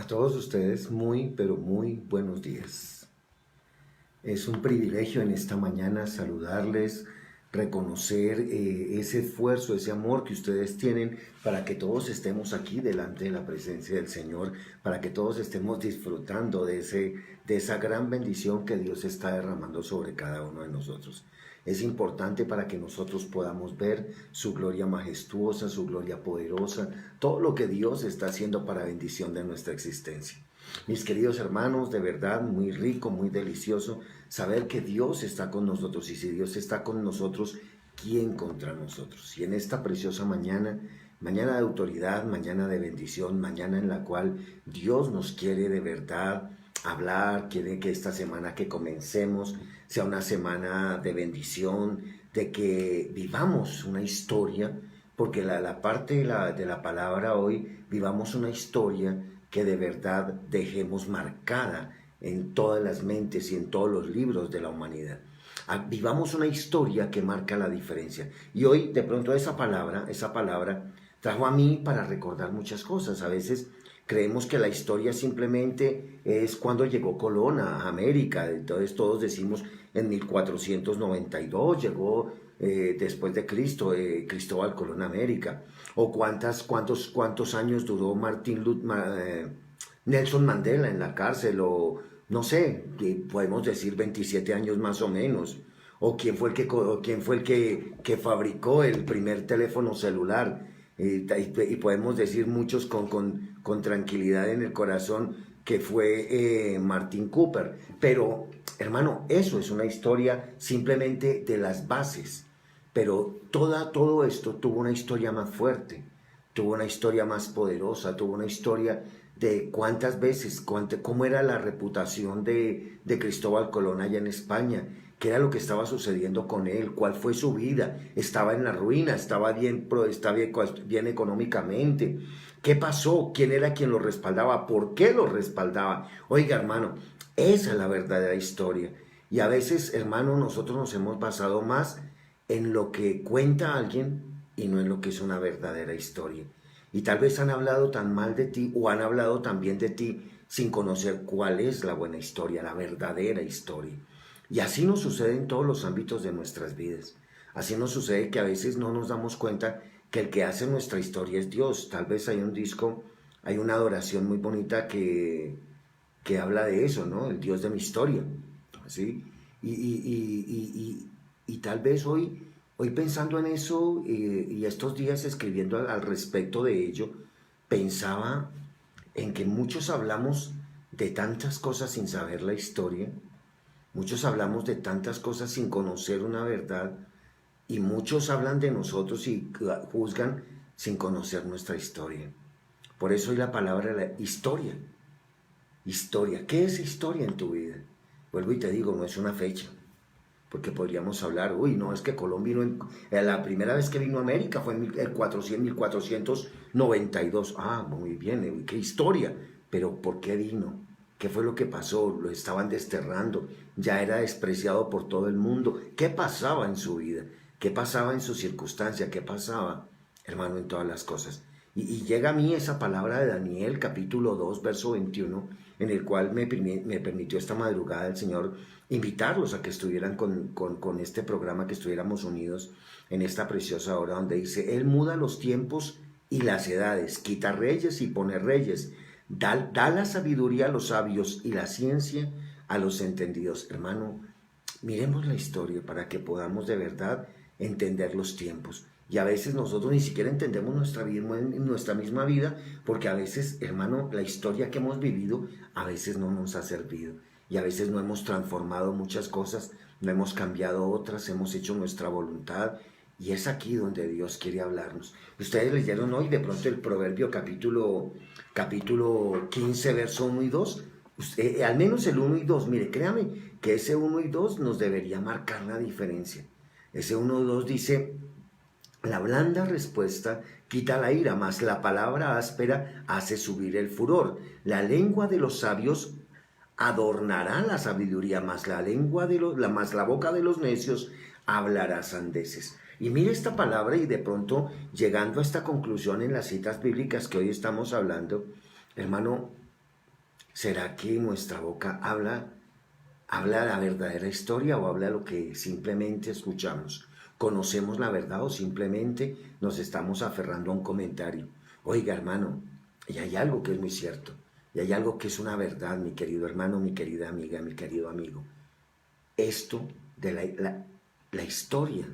A todos ustedes muy, pero muy buenos días. Es un privilegio en esta mañana saludarles, reconocer ese esfuerzo, ese amor que ustedes tienen para que todos estemos aquí delante de la presencia del Señor, para que todos estemos disfrutando de esa gran bendición que Dios está derramando sobre cada uno de nosotros. Es importante para que nosotros podamos ver su gloria majestuosa, su gloria poderosa, todo lo que Dios está haciendo para bendición de nuestra existencia. Mis queridos hermanos, de verdad, muy rico, muy delicioso saber que Dios está con nosotros. Y si Dios está con nosotros, ¿quién contra nosotros? Y en esta preciosa mañana, mañana de autoridad, mañana de bendición, mañana en la cual Dios nos quiere de verdad hablar, quiere que esta semana que comencemos sea una semana de bendición, de que vivamos una historia, porque la parte de la palabra hoy, vivamos una historia que de verdad dejemos marcada en todas las mentes y en todos los libros de la humanidad. Vivamos una historia que marca la diferencia. Y hoy de pronto esa palabra trajo a mí para recordar muchas cosas. A veces creemos que la historia simplemente es cuando llegó Colón a América. Entonces todos decimos en 1492 llegó después de Cristo, Cristóbal Colón a América. O cuántos años duró Nelson Mandela en la cárcel, o no sé, podemos decir 27 años más o menos. O quién fue que fabricó el primer teléfono celular. Y podemos decir muchos con tranquilidad en el corazón que fue Martin Cooper. Pero, hermano, eso es una historia simplemente de las bases. Pero todo esto tuvo una historia más fuerte, tuvo una historia más poderosa, tuvo una historia de cuántas veces, cómo era la reputación de Cristóbal Colón allá en España, qué era lo que estaba sucediendo con él, cuál fue su vida, estaba en la ruina, estaba bien económicamente, qué pasó, quién era quien lo respaldaba, por qué lo respaldaba. Oiga, hermano, esa es la verdadera historia. Y a veces, hermano, nosotros nos hemos basado más en lo que cuenta alguien y no en lo que es una verdadera historia. Y tal vez han hablado tan mal de ti o han hablado tan bien de ti sin conocer cuál es la buena historia, la verdadera historia. Y así nos sucede en todos los ámbitos de nuestras vidas. Así nos sucede que a veces no nos damos cuenta que el que hace nuestra historia es Dios. Tal vez hay un disco, hay una adoración muy bonita que habla de eso, ¿no? El Dios de mi historia. ¿Sí? Y tal vez hoy pensando en eso y estos días escribiendo al respecto de ello, pensaba en que muchos hablamos de tantas cosas sin saber la historia, muchos hablamos de tantas cosas sin conocer una verdad, y muchos hablan de nosotros y juzgan sin conocer nuestra historia. Por eso hoy la palabra la historia. Historia. ¿Qué es historia en tu vida? Vuelvo y te digo, no es una fecha. Porque podríamos hablar, uy, no, es que Colón vino, la primera vez que vino a América fue en 1492. Ah, muy bien, qué historia. Pero ¿por qué vino? ¿Qué fue lo que pasó? Lo estaban desterrando, ya era despreciado por todo el mundo. ¿Qué pasaba en su vida? ¿Qué pasaba en su circunstancia? ¿Qué pasaba, hermano, en todas las cosas? Y llega a mí esa palabra de Daniel, capítulo 2, verso 21, en el cual me permitió esta madrugada el Señor invitarlos a que estuvieran con este programa, que estuviéramos unidos en esta preciosa hora, donde dice: Él muda los tiempos y las edades, quita reyes y pone reyes, da la sabiduría a los sabios y la ciencia a los entendidos. Hermano, miremos la historia para que podamos de verdad entender los tiempos. Y a veces nosotros ni siquiera entendemos nuestra misma vida, porque a veces, hermano, la historia que hemos vivido a veces no nos ha servido. Y a veces no hemos transformado muchas cosas, no hemos cambiado otras, hemos hecho nuestra voluntad. Y es aquí donde Dios quiere hablarnos. Ustedes leyeron hoy de pronto el Proverbio capítulo 15, verso 1 y 2. Al menos el 1 y 2, mire, créame que ese 1 y 2 nos debería marcar la diferencia. Ese 1 y 2 dice: la blanda respuesta quita la ira, mas la palabra áspera hace subir el furor. La lengua de los sabios adornará la sabiduría, mas la boca de los necios hablará sandeces. Y mire esta palabra, y de pronto, llegando a esta conclusión en las citas bíblicas que hoy estamos hablando, hermano, ¿Será que nuestra boca habla la verdadera historia o habla lo que simplemente escuchamos? ¿Conocemos la verdad o simplemente nos estamos aferrando a un comentario? Oiga, hermano, y hay algo que es muy cierto, y hay algo que es una verdad, mi querido hermano, mi querida amiga, mi querido amigo. Esto de la historia,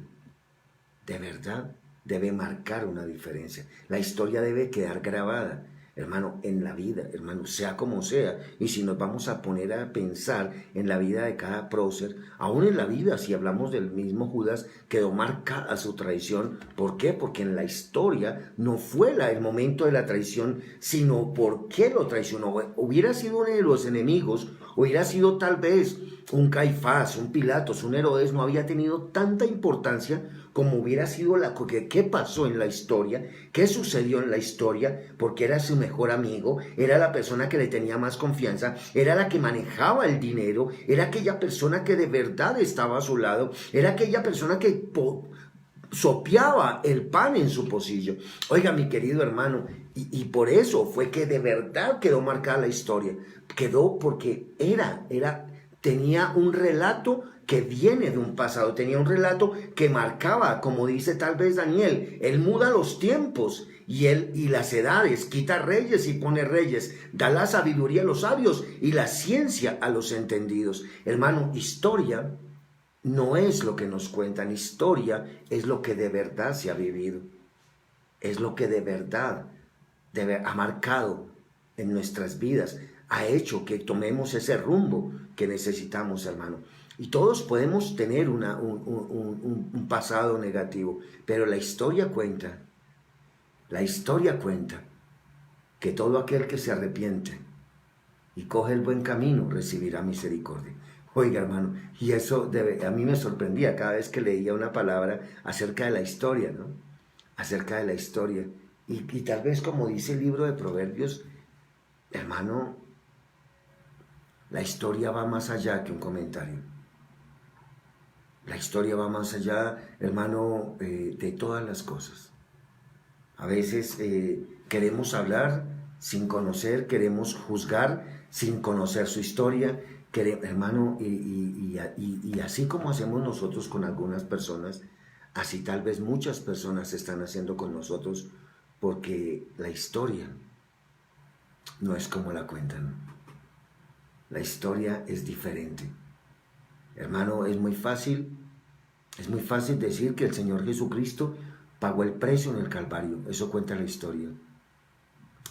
de verdad, debe marcar una diferencia. La historia debe quedar grabada, hermano, en la vida, hermano, sea como sea. Y si nos vamos a poner a pensar en la vida de cada prócer, aún en la vida, si hablamos del mismo Judas, quedó marcada su traición. ¿Por qué? Porque en la historia no fue el momento de la traición, sino por qué lo traicionó. Hubiera sido uno de los enemigos, hubiera sido tal vez un Caifás, un Pilatos, un Herodes, no había tenido tanta importancia como hubiera sido qué pasó en la historia, qué sucedió en la historia, porque era su mejor amigo, era la persona que le tenía más confianza, era la que manejaba el dinero, era aquella persona que de verdad estaba a su lado, era aquella persona que sopeaba el pan en su pocillo. Oiga, mi querido hermano, y por eso fue que de verdad quedó marcada la historia. Quedó porque tenía un relato que viene de un pasado, tenía un relato que marcaba, como dice tal vez Daniel, él muda los tiempos y las edades, quita reyes y pone reyes, da la sabiduría a los sabios y la ciencia a los entendidos. Hermano, historia no es lo que nos cuentan, historia es lo que de verdad se ha vivido, es lo que de verdad ha marcado en nuestras vidas, ha hecho que tomemos ese rumbo que necesitamos, hermano. Y todos podemos tener un pasado negativo, pero la historia cuenta que todo aquel que se arrepiente y coge el buen camino recibirá misericordia. Oiga, hermano, y eso a mí me sorprendía cada vez que leía una palabra acerca de la historia, ¿no? Acerca de la historia. Y tal vez como dice el libro de Proverbios, hermano, la historia va más allá que un comentario. La historia va más allá, hermano, de todas las cosas. A veces queremos hablar sin conocer, queremos juzgar sin conocer su historia, hermano, y así como hacemos nosotros con algunas personas, así tal vez muchas personas están haciendo con nosotros, porque la historia no es como la cuentan. La historia es diferente. Hermano, es muy fácil decir que el Señor Jesucristo pagó el precio en el Calvario. Eso cuenta la historia.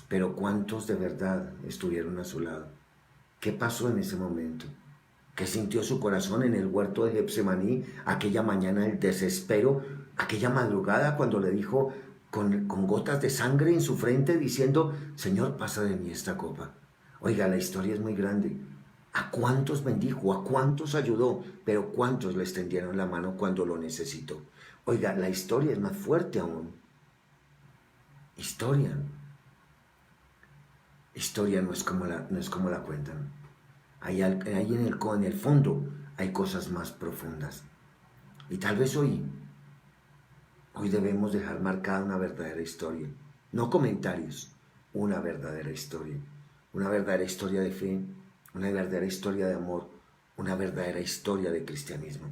Pero ¿cuántos de verdad estuvieron a su lado? ¿Qué pasó en ese momento? ¿Qué sintió su corazón en el huerto de Getsemaní aquella mañana del desespero, aquella madrugada cuando le dijo con gotas de sangre en su frente diciendo, Señor, pasa de mí esta copa? Oiga, la historia es muy grande. ¿A cuántos bendijo? ¿A cuántos ayudó? Pero ¿cuántos le extendieron la mano cuando lo necesitó? Oiga, la historia es más fuerte aún. Historia. Historia no es como la cuentan. Ahí en el fondo hay cosas más profundas. Y tal vez hoy debemos dejar marcada una verdadera historia. No comentarios, una verdadera historia. Una verdadera historia de fe, una verdadera historia de amor, una verdadera historia de cristianismo.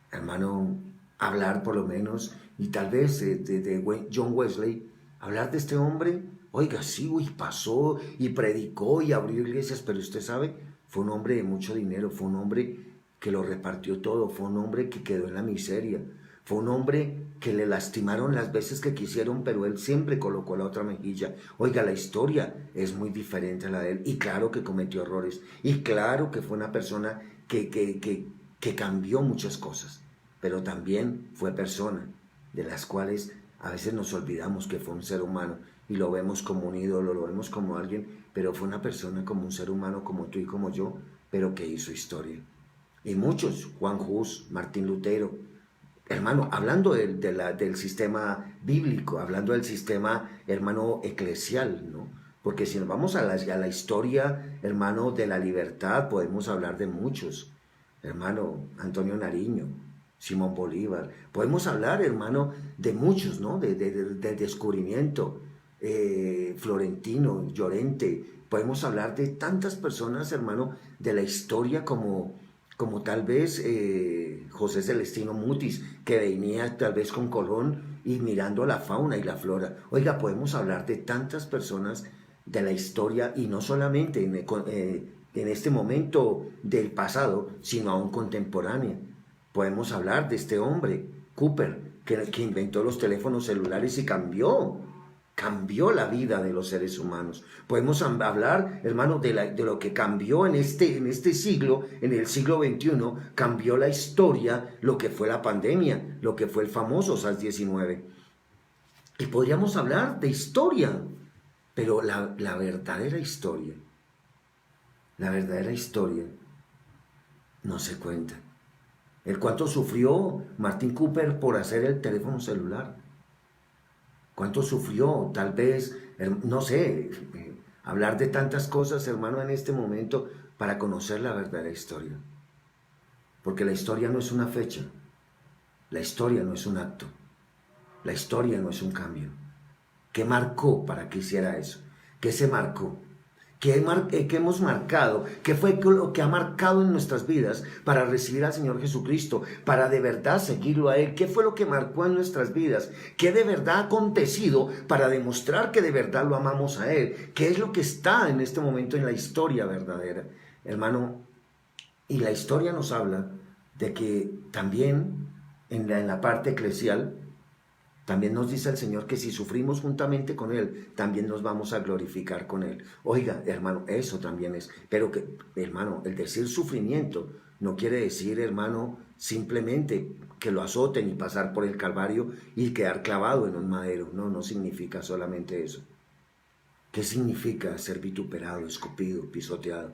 Hermano, hablar por lo menos, y tal vez de John Wesley, hablar de este hombre, oiga, sí, pasó y predicó y abrió iglesias, pero usted sabe, fue un hombre de mucho dinero, fue un hombre que lo repartió todo, fue un hombre que quedó en la miseria, fue un hombre que le lastimaron las veces que quisieron, pero él siempre colocó la otra mejilla. Oiga, la historia es muy diferente a la de él, y claro que cometió errores, y claro que fue una persona que cambió muchas cosas, pero también fue persona, de las cuales a veces nos olvidamos que fue un ser humano, y lo vemos como un ídolo, lo vemos como alguien, pero fue una persona como un ser humano, como tú y como yo, pero que hizo historia. Y muchos, Juan Hus, Martín Lutero, hermano, hablando del sistema bíblico, hablando del sistema, hermano, eclesial, ¿no? Porque si nos vamos a la historia, hermano, de la libertad, podemos hablar de muchos. Hermano, Antonio Nariño, Simón Bolívar. Podemos hablar, hermano, de muchos, ¿no? Del descubrimiento. Florentino, Llorente, Podemos hablar de tantas personas, hermano, de la historia como tal vez José Celestino Mutis, que venía tal vez con Colón y mirando la fauna y la flora. Oiga, podemos hablar de tantas personas de la historia y no solamente en este momento del pasado, sino aún contemporánea. Podemos hablar de este hombre, Cooper, que inventó los teléfonos celulares y cambió la vida de los seres humanos. Podemos hablar, hermano, de lo que cambió en este siglo, en el siglo XXI, cambió la historia, lo que fue la pandemia, lo que fue el famoso SARS-19. Y podríamos hablar de historia, pero la verdadera historia no se cuenta. El cuánto sufrió Martin Cooper por hacer el teléfono celular. Cuánto sufrió, tal vez, no sé, hablar de tantas cosas, hermano, en este momento para conocer la verdadera historia. Porque la historia no es una fecha, la historia no es un acto, la historia no es un cambio. ¿Qué marcó para que hiciera eso? ¿Qué se marcó? ¿Qué hemos marcado? ¿Qué fue lo que ha marcado en nuestras vidas para recibir al Señor Jesucristo? Para de verdad seguirlo a Él. ¿Qué fue lo que marcó en nuestras vidas? ¿Qué de verdad ha acontecido para demostrar que de verdad lo amamos a Él? ¿Qué es lo que está en este momento en la historia verdadera? Hermano, y la historia nos habla de que también en la parte eclesial, también nos dice el Señor que si sufrimos juntamente con Él, también nos vamos a glorificar con Él. Oiga, hermano, eso también es. Pero que, hermano, el decir sufrimiento no quiere decir, hermano, simplemente que lo azoten y pasar por el Calvario y quedar clavado en un madero. No, no significa solamente eso. ¿Qué significa ser vituperado, escupido, pisoteado?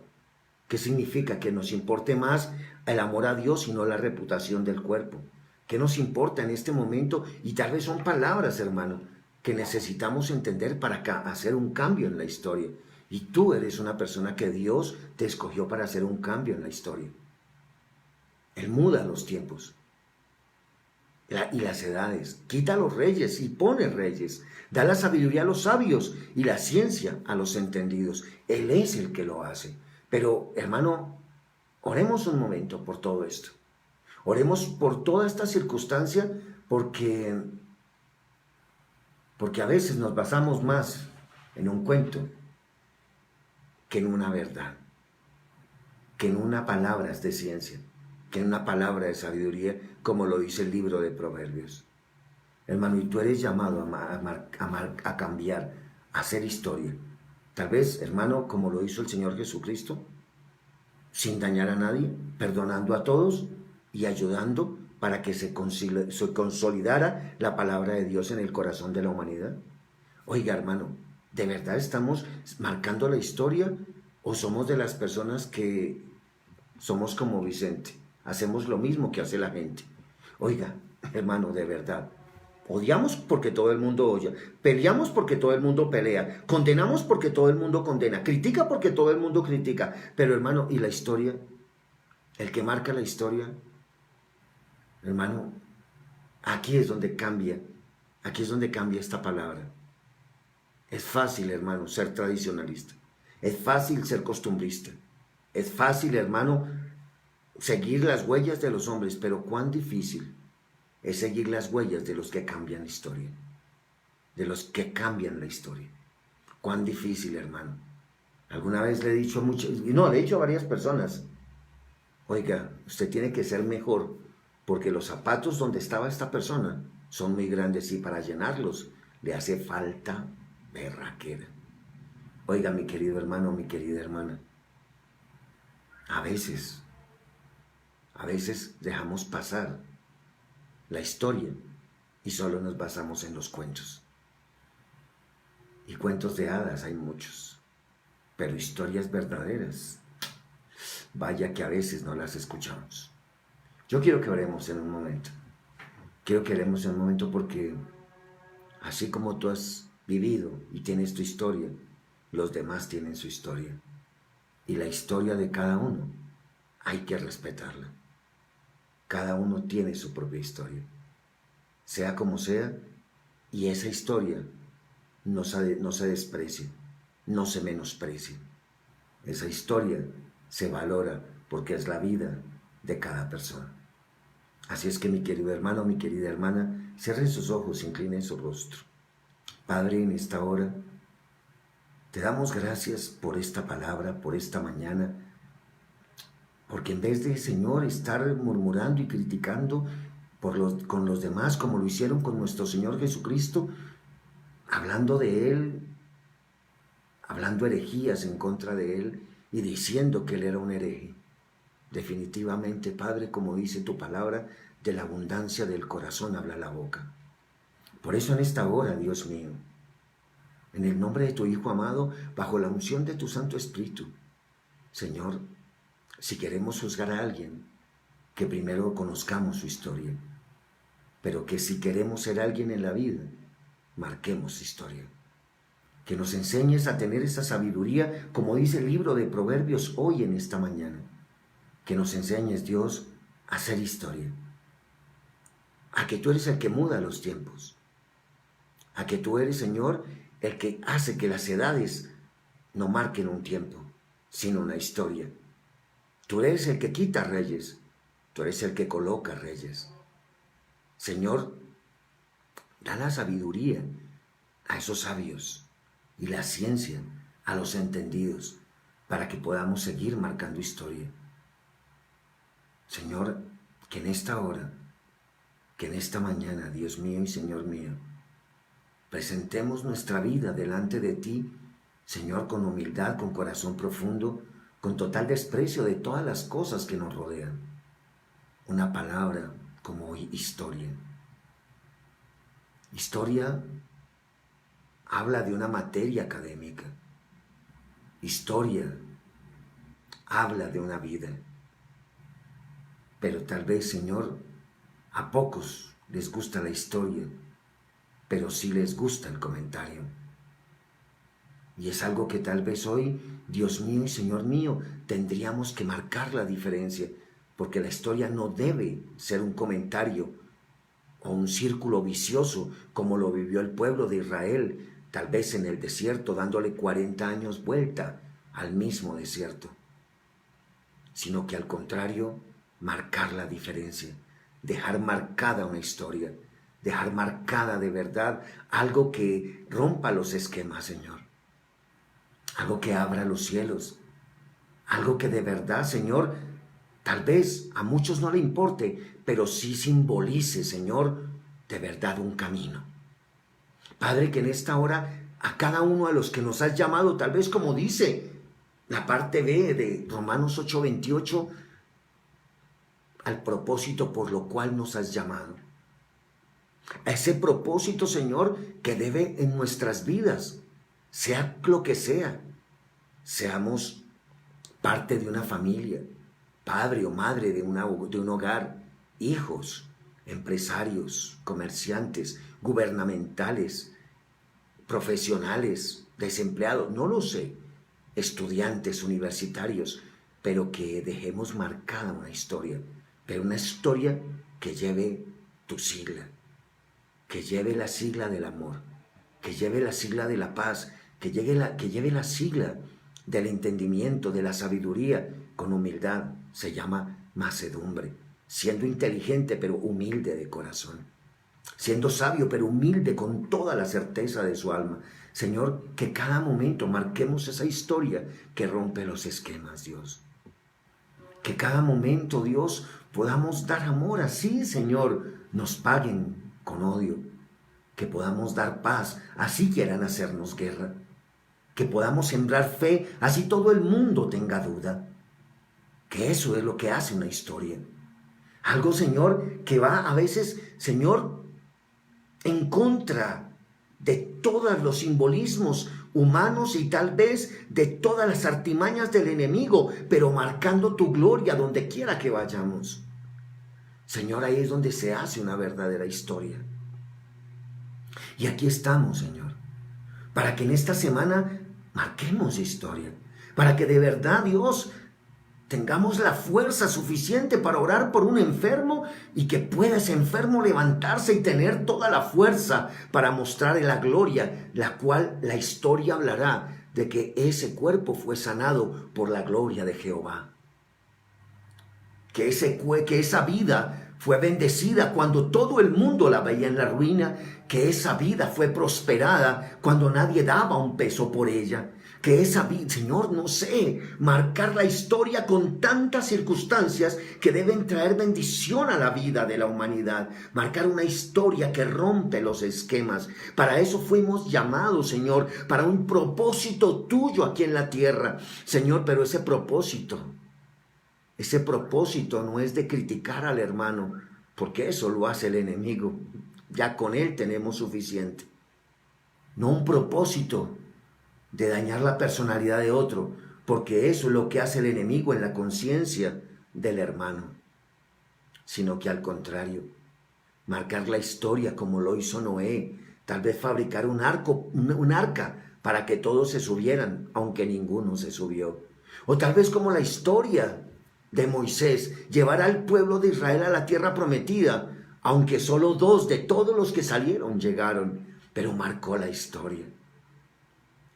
¿Qué significa? Que nos importe más el amor a Dios y no la reputación del cuerpo. ¿Qué nos importa en este momento? Y tal vez son palabras, hermano, que necesitamos entender para hacer un cambio en la historia. Y tú eres una persona que Dios te escogió para hacer un cambio en la historia. Él muda los tiempos y las edades, quita a los reyes y pone reyes, da la sabiduría a los sabios y la ciencia a los entendidos. Él es el que lo hace. Pero, hermano, oremos un momento por todo esto. Oremos por toda esta circunstancia porque a veces nos basamos más en un cuento que en una verdad, que en una palabra de ciencia, que en una palabra de sabiduría, como lo dice el libro de Proverbios. Hermano, y tú eres llamado a cambiar, a hacer historia. Tal vez, hermano, como lo hizo el Señor Jesucristo, sin dañar a nadie, perdonando a todos y ayudando para que se consolidara la palabra de Dios en el corazón de la humanidad. Oiga, hermano, ¿de verdad estamos marcando la historia o somos de las personas que somos como Vicente? Hacemos lo mismo que hace la gente. Oiga, hermano, de verdad, odiamos porque todo el mundo odia, peleamos porque todo el mundo pelea, condenamos porque todo el mundo condena, critica porque todo el mundo critica. Pero, hermano, ¿y la historia? El que marca la historia, hermano, aquí es donde cambia esta palabra. Es fácil, hermano, ser tradicionalista. Es fácil ser costumbrista. Es fácil, hermano, seguir las huellas de los hombres, pero cuán difícil es seguir las huellas de los que cambian la historia. De los que cambian la historia. Cuán difícil, hermano. Alguna vez le he dicho a le he dicho a varias personas, oiga, usted tiene que ser mejor, porque los zapatos donde estaba esta persona son muy grandes y para llenarlos le hace falta berraquera. Oiga, mi querido hermano, mi querida hermana, a veces dejamos pasar la historia y solo nos basamos en los cuentos. Y cuentos de hadas hay muchos, pero historias verdaderas, vaya que a veces no las escuchamos. Yo quiero que oremos en un momento. Quiero que oremos en un momento porque así como tú has vivido y tienes tu historia, los demás tienen su historia. Y la historia de cada uno hay que respetarla. Cada uno tiene su propia historia. Sea como sea, y esa historia no se desprecia. no se menosprecie. Esa historia se valora porque es la vida de cada persona. Así es que mi querido hermano, mi querida hermana, cierren sus ojos, inclinen su rostro. Padre, en esta hora, te damos gracias por esta palabra, por esta mañana, porque en vez de, Señor, estar murmurando y criticando con los demás, como lo hicieron con nuestro Señor Jesucristo, hablando de Él, hablando herejías en contra de Él y diciendo que Él era un hereje. Definitivamente, Padre, como dice tu palabra, de la abundancia del corazón habla la boca. Por eso en esta hora, Dios mío, en el nombre de tu Hijo amado, bajo la unción de tu Santo Espíritu, Señor, si queremos juzgar a alguien, que primero conozcamos su historia, pero que si queremos ser alguien en la vida, marquemos su historia. Que nos enseñes a tener esa sabiduría, como dice el libro de Proverbios hoy en esta mañana. Que nos enseñes, Dios, a hacer historia. A que tú eres el que muda los tiempos. A que tú eres, Señor, el que hace que las edades no marquen un tiempo, sino una historia. Tú eres el que quita reyes. Tú eres el que coloca reyes. Señor, da la sabiduría a esos sabios y la ciencia a los entendidos para que podamos seguir marcando historia. Señor, que en esta hora, que en esta mañana, Dios mío y Señor mío, presentemos nuestra vida delante de ti, Señor, con humildad, con corazón profundo, con total desprecio de todas las cosas que nos rodean. Una palabra como hoy, historia. Historia habla de una materia académica. Historia habla de una vida. Pero tal vez, Señor, a pocos les gusta la historia, pero sí les gusta el comentario. Y es algo que tal vez hoy, Dios mío y Señor mío, tendríamos que marcar la diferencia, porque la historia no debe ser un comentario o un círculo vicioso como lo vivió el pueblo de Israel, tal vez en el desierto, dándole 40 años vuelta al mismo desierto, sino que al contrario, marcar la diferencia, dejar marcada una historia, dejar marcada de verdad algo que rompa los esquemas, Señor, algo que abra los cielos, algo que de verdad, Señor, tal vez a muchos no le importe, pero sí simbolice, Señor, de verdad un camino. Padre, que en esta hora a cada uno de los que nos has llamado, tal vez como dice la parte B de Romanos 8:28, al propósito por lo cual nos has llamado. A ese propósito, Señor, que debe en nuestras vidas, sea lo que sea, seamos parte de una familia, padre o madre de un hogar, hijos, empresarios, comerciantes, gubernamentales, profesionales, desempleados, no lo sé, estudiantes universitarios, pero que dejemos marcada una historia, pero una historia que lleve tu sigla, que lleve la sigla del amor, que lleve la sigla de la paz, que lleve la sigla del entendimiento, de la sabiduría, con humildad. Se llama mansedumbre, siendo inteligente pero humilde de corazón, siendo sabio pero humilde con toda la certeza de su alma. Señor, que cada momento marquemos esa historia que rompe los esquemas, Dios. Que cada momento, Dios, podamos dar amor, así, Señor, nos paguen con odio. Que podamos dar paz, así quieran hacernos guerra. Que podamos sembrar fe, así todo el mundo tenga duda. Que eso es lo que hace una historia. Algo, Señor, que va a veces, Señor, en contra de todos los simbolismos humanos y tal vez de todas las artimañas del enemigo, pero marcando tu gloria donde quiera que vayamos. Señor, ahí es donde se hace una verdadera historia. Y aquí estamos, Señor, para que en esta semana marquemos historia, para que de verdad, Dios, tengamos la fuerza suficiente para orar por un enfermo y que pueda ese enfermo levantarse y tener toda la fuerza para mostrar la gloria, la cual la historia hablará de que ese cuerpo fue sanado por la gloria de Jehová. Que esa vida fue bendecida cuando todo el mundo la veía en la ruina, que esa vida fue prosperada cuando nadie daba un peso por ella, que esa vida, Señor, no sé, marcar la historia con tantas circunstancias que deben traer bendición a la vida de la humanidad, marcar una historia que rompe los esquemas. Para eso fuimos llamados, Señor, para un propósito tuyo aquí en la tierra, Señor, pero ese propósito no es de criticar al hermano, porque eso lo hace el enemigo. Ya con él tenemos suficiente. No un propósito de dañar la personalidad de otro, porque eso es lo que hace el enemigo en la conciencia del hermano, sino que al contrario, marcar la historia como lo hizo Noé, tal vez fabricar un arca para que todos se subieran, aunque ninguno se subió. O tal vez como la historia de Moisés, llevar al pueblo de Israel a la tierra prometida, aunque solo 2 de todos los que salieron llegaron, pero marcó la historia.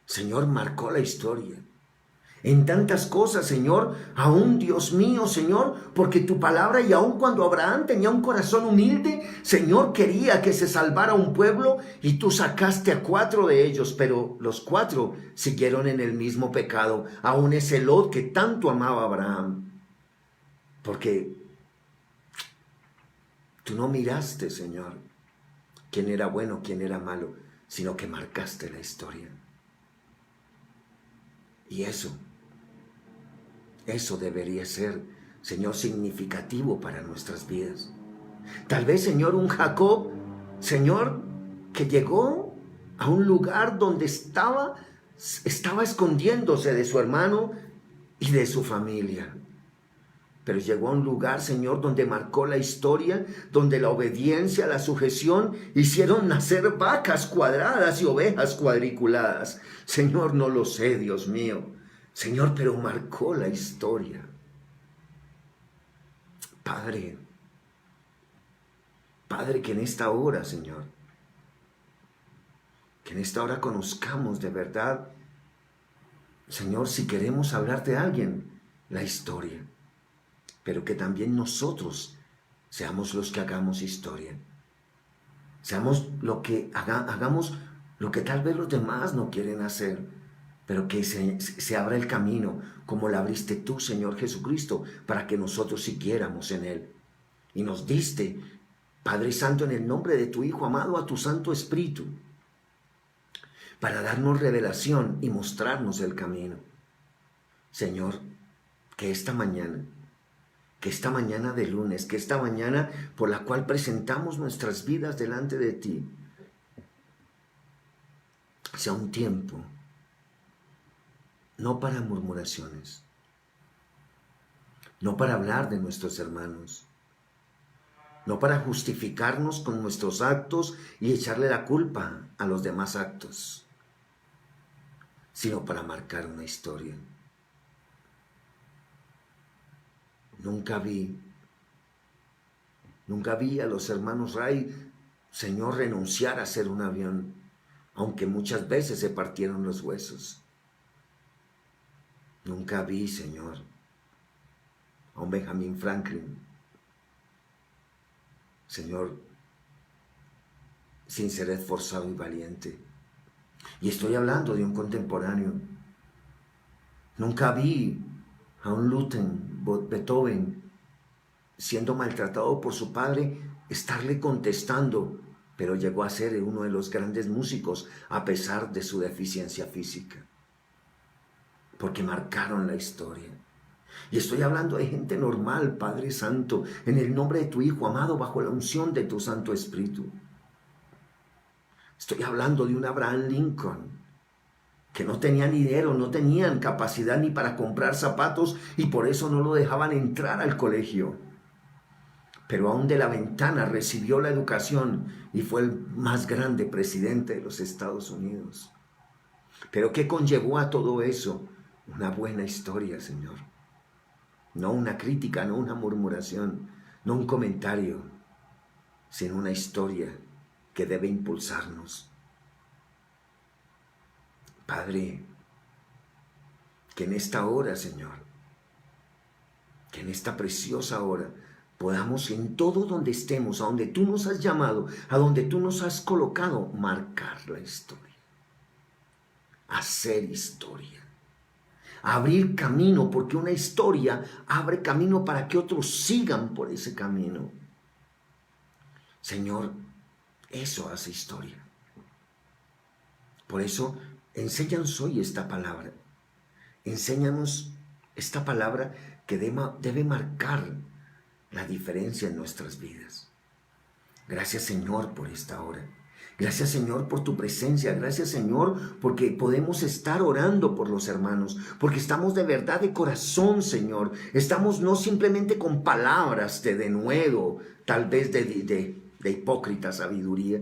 Señor, marcó la historia. En tantas cosas, Señor, aún Dios mío, Señor, porque tu palabra, y aún cuando Abraham tenía un corazón humilde, Señor, quería que se salvara un pueblo, y tú sacaste a 4 de ellos, pero los 4 siguieron en el mismo pecado, aún ese Lot que tanto amaba a Abraham. Porque tú no miraste, Señor, quién era bueno, quién era malo, sino que marcaste la historia. Y eso debería ser, Señor, significativo para nuestras vidas. Tal vez, Señor, un Jacob, Señor, que llegó a un lugar donde estaba escondiéndose de su hermano y de su familia. Pero llegó a un lugar, Señor, donde marcó la historia, donde la obediencia, la sujeción hicieron nacer vacas cuadradas y ovejas cuadriculadas. Señor, no lo sé, Dios mío. Señor, pero marcó la historia. Padre, que en esta hora, Señor, que en esta hora conozcamos de verdad, Señor, si queremos hablar de alguien, la historia. Pero que también nosotros seamos los que hagamos historia. Seamos hagamos lo que tal vez los demás no quieren hacer, pero que se abra el camino, como lo abriste tú, Señor Jesucristo, para que nosotros siguiéramos en él. Y nos diste, Padre Santo, en el nombre de tu Hijo amado, a tu Santo Espíritu, para darnos revelación y mostrarnos el camino. Señor, que esta mañana de lunes, que esta mañana por la cual presentamos nuestras vidas delante de ti, sea un tiempo no para murmuraciones, no para hablar de nuestros hermanos, no para justificarnos con nuestros actos y echarle la culpa a los demás actos, sino para marcar una historia. Nunca vi a los hermanos Ray, Señor, renunciar a hacer un avión, aunque muchas veces se partieron los huesos. Nunca vi, Señor, a un Benjamin Franklin, Señor, sin ser esforzado y valiente. Y estoy hablando de un contemporáneo. Nunca vi a un Beethoven, siendo maltratado por su padre, estarle contestando, pero llegó a ser uno de los grandes músicos a pesar de su deficiencia física, porque marcaron la historia. Y estoy hablando de gente normal, Padre Santo, en el nombre de tu Hijo amado, bajo la unción de tu Santo Espíritu. Estoy hablando de un Abraham Lincoln, que no tenían dinero, no tenían capacidad ni para comprar zapatos, y por eso no lo dejaban entrar al colegio. Pero aún de la ventana recibió la educación y fue el más grande presidente de los Estados Unidos. Pero ¿qué conllevó a todo eso? Una buena historia, Señor. No una crítica, no una murmuración, no un comentario, sino una historia que debe impulsarnos. Padre, que en esta hora, Señor, que en esta preciosa hora podamos en todo donde estemos, a donde tú nos has llamado, a donde tú nos has colocado, marcar la historia, hacer historia, abrir camino, porque una historia abre camino para que otros sigan por ese camino. Señor, eso hace historia. Por eso, enséñanos hoy esta palabra. Enséñanos esta palabra que debe marcar la diferencia en nuestras vidas. Gracias, Señor, por esta hora. Gracias, Señor, por tu presencia. Gracias, Señor, porque podemos estar orando por los hermanos, porque estamos de verdad de corazón, Señor. Estamos no simplemente con palabras de denuedo, tal vez de hipócrita sabiduría,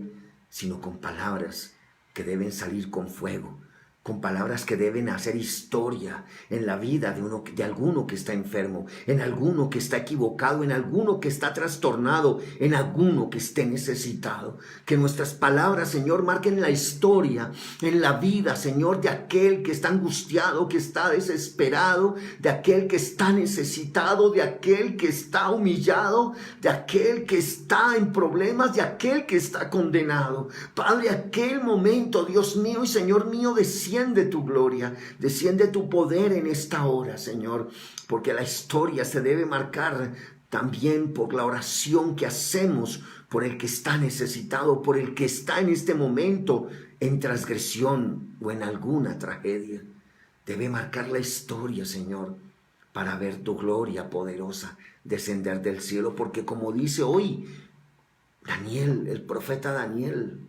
sino con palabras que deben salir con fuego, con palabras que deben hacer historia en la vida de alguno que está enfermo, en alguno que está equivocado, en alguno que está trastornado, en alguno que esté necesitado. Que nuestras palabras, Señor, marquen la historia en la vida, Señor, de aquel que está angustiado, que está desesperado, de aquel que está necesitado, de aquel que está humillado, de aquel que está en problemas, de aquel que está condenado. Padre, aquel momento, Dios mío y Señor mío, desciende tu gloria, desciende tu poder en esta hora, Señor, porque la historia se debe marcar también por la oración que hacemos por el que está necesitado, por el que está en este momento en transgresión o en alguna tragedia. Debe marcar la historia, Señor, para ver tu gloria poderosa descender del cielo, porque como dice hoy Daniel, el profeta Daniel,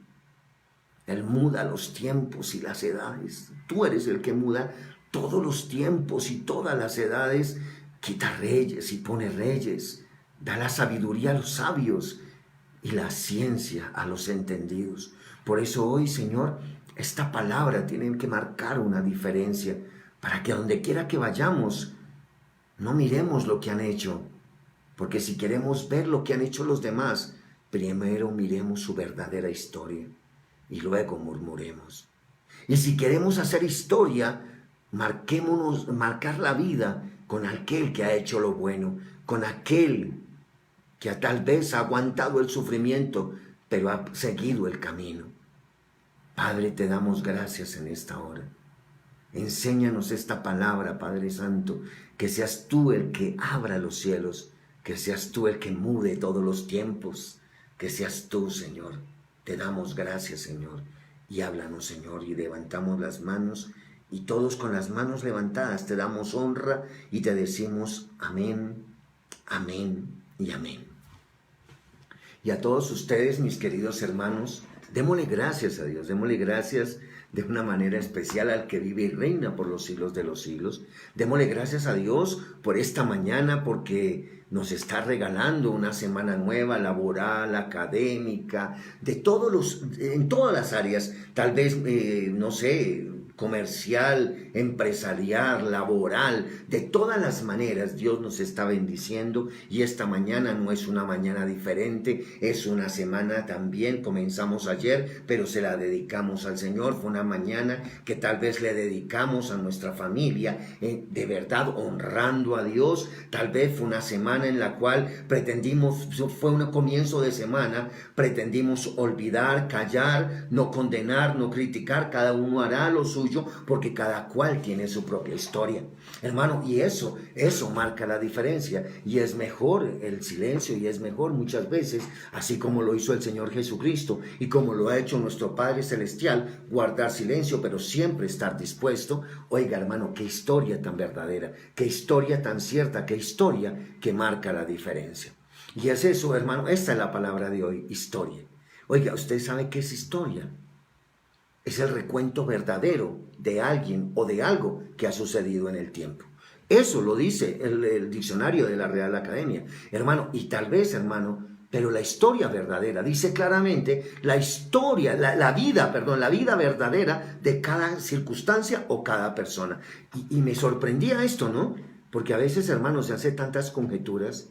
Él muda los tiempos y las edades. Tú eres el que muda todos los tiempos y todas las edades. Quita reyes y pone reyes. Da la sabiduría a los sabios y la ciencia a los entendidos. Por eso hoy, Señor, esta palabra tiene que marcar una diferencia para que donde quiera que vayamos, no miremos lo que han hecho. Porque si queremos ver lo que han hecho los demás, primero miremos su verdadera historia. Y luego murmuremos. Y si queremos hacer historia, marcar la vida con aquel que ha hecho lo bueno, con aquel que tal vez ha aguantado el sufrimiento, pero ha seguido el camino. Padre, te damos gracias en esta hora. Enséñanos esta palabra, Padre Santo, que seas tú el que abra los cielos, que seas tú el que mude todos los tiempos, que seas tú, Señor. Te damos gracias, Señor, y háblanos, Señor, y levantamos las manos, y todos con las manos levantadas te damos honra y te decimos amén, amén y amén. Y a todos ustedes, mis queridos hermanos, démosle gracias a Dios, démosle gracias de una manera especial al que vive y reina por los siglos de los siglos. Démosle gracias a Dios por esta mañana, porque nos está regalando una semana nueva, laboral, académica, en todas las áreas, tal vez, no sé, comercial, empresarial, laboral, de todas las maneras Dios nos está bendiciendo, y esta mañana no es una mañana diferente, es una semana también, comenzamos ayer, pero se la dedicamos al Señor. Fue una mañana que tal vez le dedicamos a nuestra familia, de verdad honrando a Dios. Tal vez fue una semana en la cual fue un comienzo de semana, pretendimos olvidar, callar, no condenar, no criticar, cada uno hará lo suyo, porque cada cual tiene su propia historia, hermano, y eso marca la diferencia, y es mejor el silencio, y es mejor muchas veces, así como lo hizo el Señor Jesucristo, y como lo ha hecho nuestro Padre Celestial, guardar silencio, pero siempre estar dispuesto. Oiga, hermano, qué historia tan verdadera, qué historia tan cierta, qué historia que marca la diferencia. Y es eso, hermano, esta es la palabra de hoy, historia. Oiga, ¿usted sabe qué es historia? Es el recuento verdadero de alguien o de algo que ha sucedido en el tiempo. Eso lo dice el diccionario de la Real Academia, hermano. Y tal vez, hermano, pero la historia verdadera dice claramente la vida verdadera de cada circunstancia o cada persona. Y me sorprendía esto, ¿no? Porque a veces, hermano, se hace tantas conjeturas.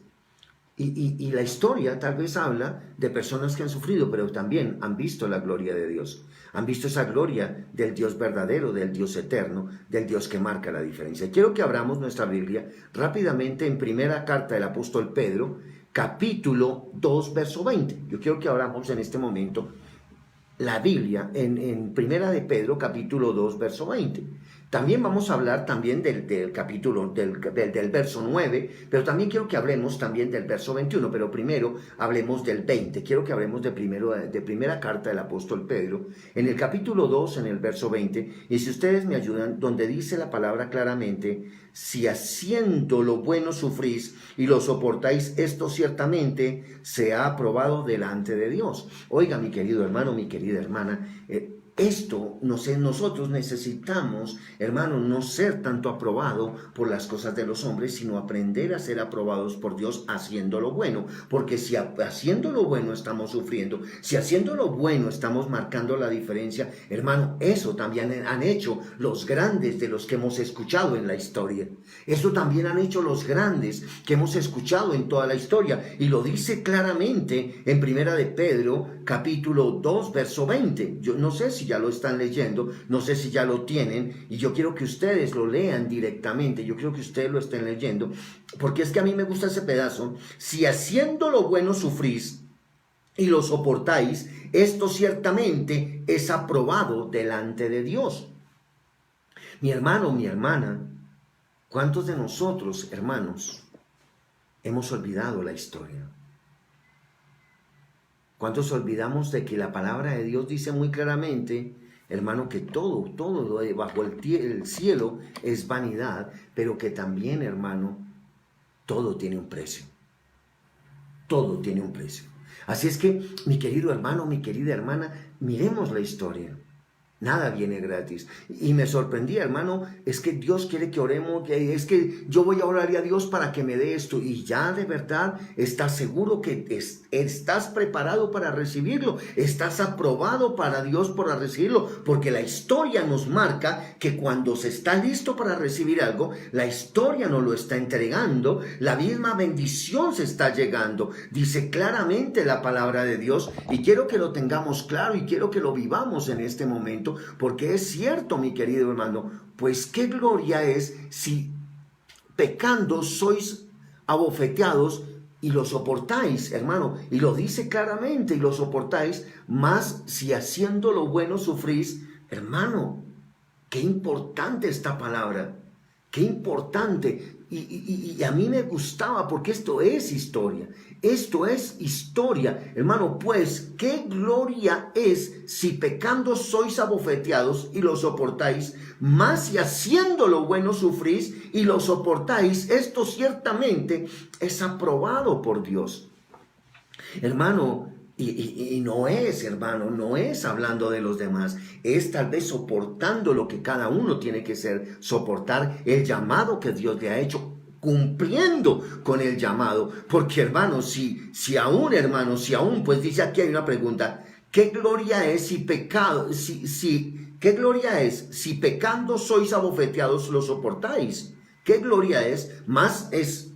Y la historia tal vez habla de personas que han sufrido, pero también han visto la gloria de Dios. Han visto esa gloria del Dios verdadero, del Dios eterno, del Dios que marca la diferencia. Quiero que abramos nuestra Biblia rápidamente en primera carta del apóstol Pedro, capítulo 2, verso 20. Yo quiero que abramos en este momento la Biblia en primera de Pedro, capítulo 2, verso 20. También vamos a hablar también del capítulo, del verso 9, pero también quiero que hablemos también del verso 21, pero primero hablemos del 20. Quiero que hablemos de primera carta del apóstol Pedro, en el capítulo 2, en el verso 20, y si ustedes me ayudan, donde dice la palabra claramente, si haciendo lo bueno sufrís y lo soportáis, esto ciertamente se ha aprobado delante de Dios. Oiga, mi querido hermano, mi querida hermana, nosotros necesitamos, hermano, no ser tanto aprobado por las cosas de los hombres, sino aprender a ser aprobados por Dios haciendo lo bueno. Porque si haciendo lo bueno estamos sufriendo, si haciendo lo bueno estamos marcando la diferencia, hermano, eso también han hecho los grandes de los que hemos escuchado en la historia. Eso también han hecho los grandes que hemos escuchado en toda la historia. Y lo dice claramente en primera de Pedro, capítulo 2, verso 20. Yo no sé si ya lo están leyendo, no sé si ya lo tienen, y yo quiero que ustedes lo lean directamente, yo quiero que ustedes lo estén leyendo, porque es que a mí me gusta ese pedazo. Si haciendo lo bueno sufrís y lo soportáis, esto ciertamente es aprobado delante de Dios. Mi hermano, mi hermana, ¿cuántos de nosotros, hermanos, hemos olvidado la historia? ¿Cuántos olvidamos de que la palabra de Dios dice muy claramente, hermano, que todo bajo el cielo es vanidad, pero que también, hermano, todo tiene un precio? Todo tiene un precio. Así es que, mi querido hermano, mi querida hermana, miremos la historia. Nada viene gratis. Y me sorprendí, hermano, es que Dios quiere que oremos, es que yo voy a orar a Dios para que me dé esto. Y ya de verdad estás seguro que estás preparado para recibirlo. Estás aprobado para Dios para recibirlo. Porque la historia nos marca que cuando se está listo para recibir algo, la historia nos lo está entregando. La misma bendición se está llegando. Dice claramente la palabra de Dios. Y quiero que lo tengamos claro y quiero que lo vivamos en este momento. Porque es cierto, mi querido hermano, pues qué gloria es si pecando sois abofeteados y lo soportáis, hermano, y lo dice claramente, y lo soportáis, más si haciendo lo bueno sufrís, hermano, qué importante esta palabra, qué importante. Y a mí me gustaba porque esto es historia. Esto es historia, hermano. Pues qué gloria es si pecando sois abofeteados y lo soportáis, más si haciendo lo bueno sufrís y lo soportáis, esto ciertamente es aprobado por Dios. Hermano, y no es, hermano, no es hablando de los demás, es tal vez soportando lo que cada uno tiene que ser, soportar el llamado que Dios le ha hecho, cumpliendo con el llamado. Porque, hermano, si aún, pues dice aquí hay una pregunta, ¿qué gloria es si qué gloria es si pecando sois abofeteados lo soportáis? ¿Qué gloria es? Más es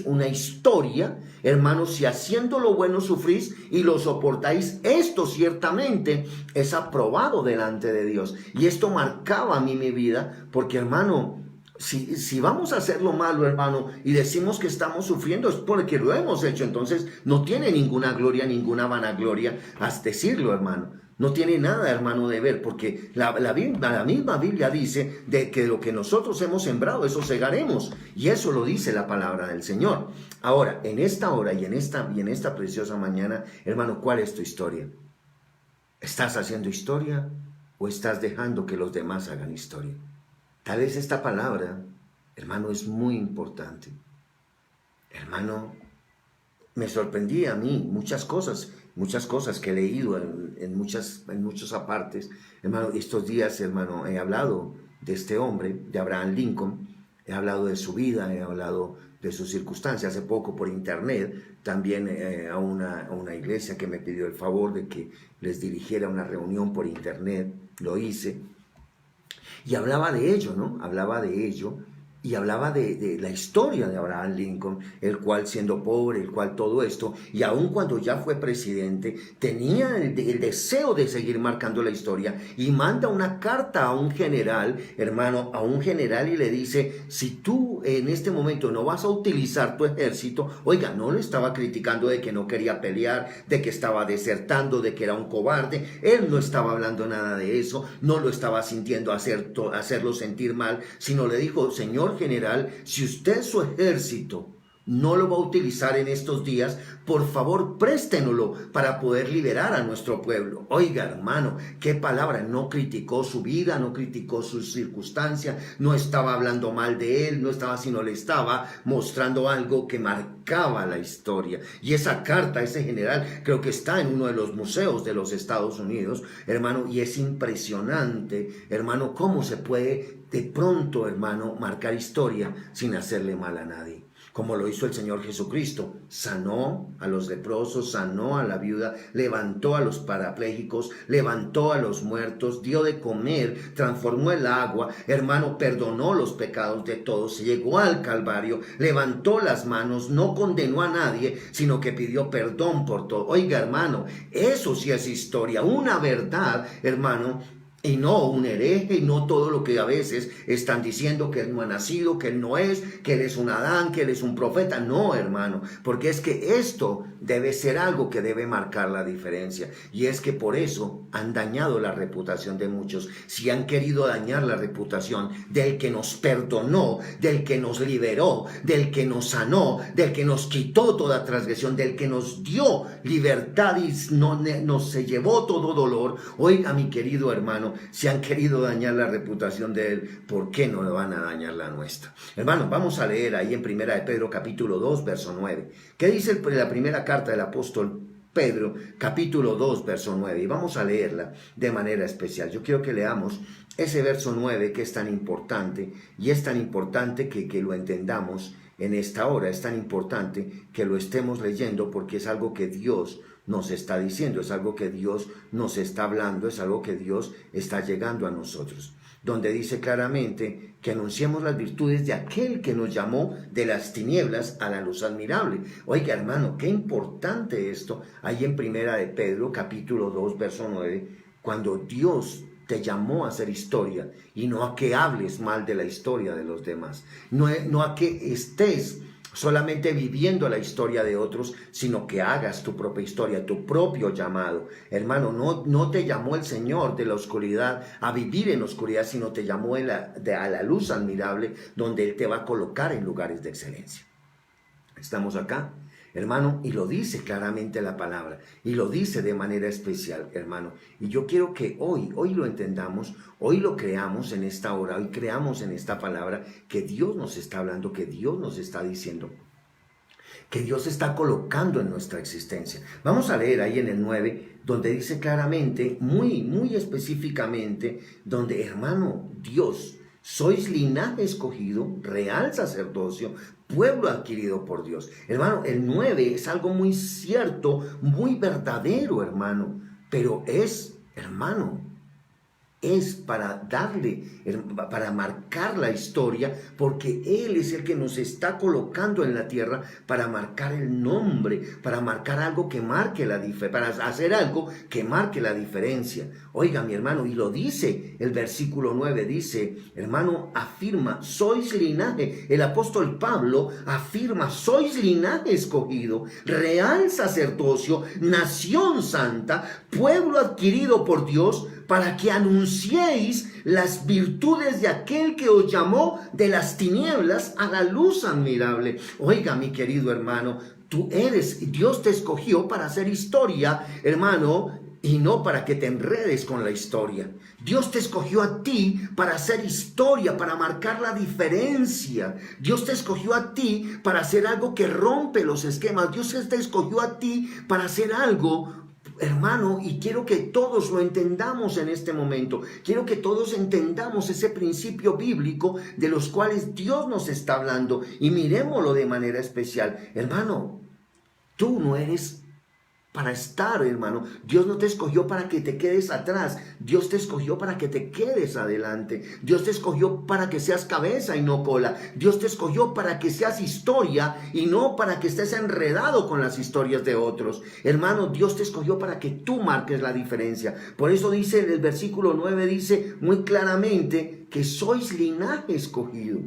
una historia, hermanos, si haciendo lo bueno sufrís y lo soportáis, esto ciertamente es aprobado delante de Dios. Y esto marcaba a mí mi vida, porque, hermano, si vamos a hacer lo malo, hermano, y decimos que estamos sufriendo, es porque lo hemos hecho. Entonces no tiene ninguna gloria, ninguna vanagloria hasta decirlo, hermano. No tiene nada, hermano, de ver, porque la misma Biblia dice de que lo que nosotros hemos sembrado, eso segaremos. Y eso lo dice la palabra del Señor. Ahora, en esta hora y en esta preciosa mañana, hermano, ¿cuál es tu historia? ¿Estás haciendo historia o estás dejando que los demás hagan historia? Tal vez esta palabra, hermano, es muy importante. Hermano, me sorprendí a mí muchas cosas que he leído en muchas apartes. Hermano, estos días, hermano, he hablado de este hombre, de Abraham Lincoln, he hablado de su vida, he hablado de sus circunstancias. Hace poco por internet, también a una iglesia que me pidió el favor de que les dirigiera una reunión por internet, lo hice. Y hablaba de ello, ¿no? Hablaba de ello. y hablaba de la historia de Abraham Lincoln, el cual siendo pobre, el cual todo esto, y aun cuando ya fue presidente, tenía el deseo de seguir marcando la historia, y manda una carta a un general, hermano, a un general, y le dice, si tú en este momento no vas a utilizar tu ejército, oiga, no le estaba criticando de que no quería pelear, de que estaba desertando, de que era un cobarde, él no estaba hablando nada de eso, no lo estaba sintiendo hacerlo sentir mal, sino le dijo, señor general, si usted su ejército no lo va a utilizar en estos días, por favor préstenoslo para poder liberar a nuestro pueblo. Oiga, hermano, qué palabra, no criticó su vida, no criticó sus circunstancias, no estaba hablando mal de él, no estaba, sino le estaba mostrando algo que marcaba la historia. Y esa carta, ese general, creo que está en uno de los museos de los Estados Unidos, hermano, y es impresionante, hermano, cómo se puede de pronto, hermano, marcar historia sin hacerle mal a nadie. Como lo hizo el Señor Jesucristo, sanó a los leprosos, sanó a la viuda, levantó a los parapléjicos, levantó a los muertos, dio de comer, transformó el agua, hermano, perdonó los pecados de todos, llegó al Calvario, levantó las manos, no condenó a nadie, sino que pidió perdón por todo. Oiga, hermano, eso sí es historia, una verdad, hermano, y no un hereje, y no todo lo que a veces están diciendo que él no ha nacido, que él no es, que él es un Adán, que él es un profeta. No, hermano, porque es que esto debe ser algo que debe marcar la diferencia. Y es que por eso han dañado la reputación de muchos. Si han querido dañar la reputación del que nos perdonó, del que nos liberó, del que nos sanó, del que nos quitó toda transgresión, del que nos dio libertad y nos se llevó todo dolor. Oiga, mi querido hermano, si han querido dañar la reputación de él, ¿por qué no van a dañar la nuestra? Hermano, vamos a leer ahí en Primera de Pedro capítulo 2, verso 9. ¿Qué dice la primera carta del apóstol Pedro, capítulo 2, verso 9? Y vamos a leerla de manera especial. Yo quiero que leamos ese verso 9 que es tan importante, y es tan importante que lo entendamos en esta hora. Es tan importante que lo estemos leyendo porque es algo que Dios nos está diciendo, es algo que Dios nos está hablando, es algo que Dios está llegando a nosotros, donde dice claramente que anunciemos las virtudes de aquel que nos llamó de las tinieblas a la luz admirable. Oiga, hermano, qué importante esto, ahí en Primera de Pedro, capítulo 2, verso 9, cuando Dios te llamó a hacer historia, y no a que hables mal de la historia de los demás, no a que estés solamente viviendo la historia de otros, sino que hagas tu propia historia, tu propio llamado. Hermano, no te llamó el Señor de la oscuridad a vivir en la oscuridad, sino te llamó a la luz admirable, donde Él te va a colocar en lugares de excelencia. Estamos acá, hermano, y lo dice claramente la palabra, y lo dice de manera especial, hermano. Y yo quiero que hoy lo entendamos, hoy lo creamos en esta hora, hoy creamos en esta palabra que Dios nos está hablando, que Dios nos está diciendo, que Dios está colocando en nuestra existencia. Vamos a leer ahí en el 9, donde dice claramente, muy específicamente, donde, hermano, Dios, sois linaje escogido, real sacerdocio, pueblo adquirido por Dios. Hermano, el 9 es algo muy cierto, muy verdadero, hermano, pero es, hermano, es para para marcar la historia, porque Él es el que nos está colocando en la tierra para marcar el nombre, para marcar algo que marque la diferencia, para hacer algo que marque la diferencia. Oiga, mi hermano, y lo dice el versículo 9, dice, hermano, afirma, sois linaje, el apóstol Pablo afirma, sois linaje escogido, real sacerdocio, nación santa, pueblo adquirido por Dios, para que anunciéis las virtudes de aquel que os llamó de las tinieblas a la luz admirable. Oiga, mi querido hermano, Dios te escogió para hacer historia, hermano, y no para que te enredes con la historia. Dios te escogió a ti para hacer historia, para marcar la diferencia. Dios te escogió a ti para hacer algo que rompe los esquemas. Dios te escogió a ti para hacer algo, hermano, y quiero que todos lo entendamos en este momento. Quiero que todos entendamos ese principio bíblico de los cuales Dios nos está hablando, y miremoslo de manera especial. Hermano, tú no eres para estar, hermano. Dios no te escogió para que te quedes atrás. Dios te escogió para que te quedes adelante. Dios te escogió para que seas cabeza y no cola. Dios te escogió para que seas historia y no para que estés enredado con las historias de otros. Hermano, Dios te escogió para que tú marques la diferencia. Por eso dice en el versículo 9, dice muy claramente que sois linaje escogido.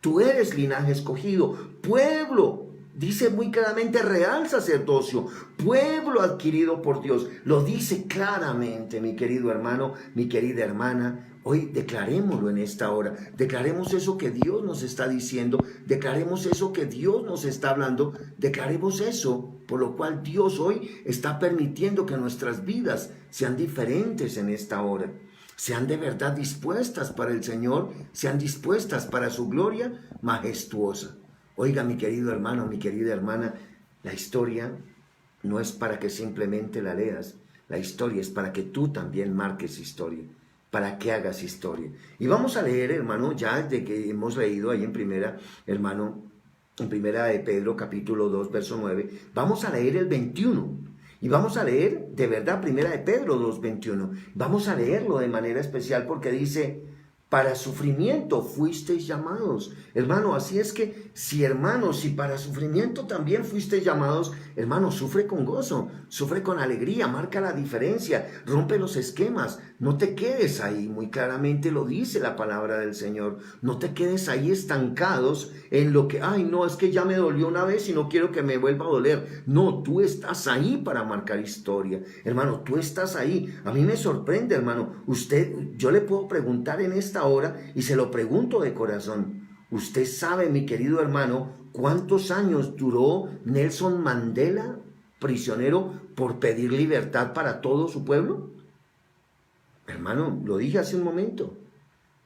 Tú eres linaje escogido, pueblo. Dice muy claramente real sacerdocio, pueblo adquirido por Dios. Lo dice claramente, mi querido hermano, mi querida hermana. Hoy declarémoslo en esta hora. Declaremos eso que Dios nos está diciendo. Declaremos eso que Dios nos está hablando. Declaremos eso por lo cual Dios hoy está permitiendo que nuestras vidas sean diferentes en esta hora. Sean de verdad dispuestas para el Señor, sean dispuestas para su gloria majestuosa. Oiga, mi querido hermano, mi querida hermana, la historia no es para que simplemente la leas, la historia es para que tú también marques historia, para que hagas historia. Y vamos a leer, hermano, ya de que hemos leído ahí en primera, hermano, en primera de Pedro, capítulo 2, verso 9, vamos a leer el 21. Y vamos a leer, de verdad, primera de Pedro 2:21. Vamos a leerlo de manera especial porque dice, para sufrimiento fuisteis llamados. Hermano, así es que si para sufrimiento también fuisteis llamados, hermano, sufre con gozo, sufre con alegría, marca la diferencia, rompe los esquemas. No te quedes ahí, muy claramente lo dice la palabra del Señor. No te quedes ahí estancados en lo que, ay, no, es que ya me dolió una vez y no quiero que me vuelva a doler. No, tú estás ahí para marcar historia. Hermano, tú estás ahí. A mí me sorprende, hermano. Yo le puedo preguntar en esta hora y se lo pregunto de corazón. ¿Usted sabe, mi querido hermano, cuántos años duró Nelson Mandela, prisionero, por pedir libertad para todo su pueblo? Hermano, lo dije hace un momento.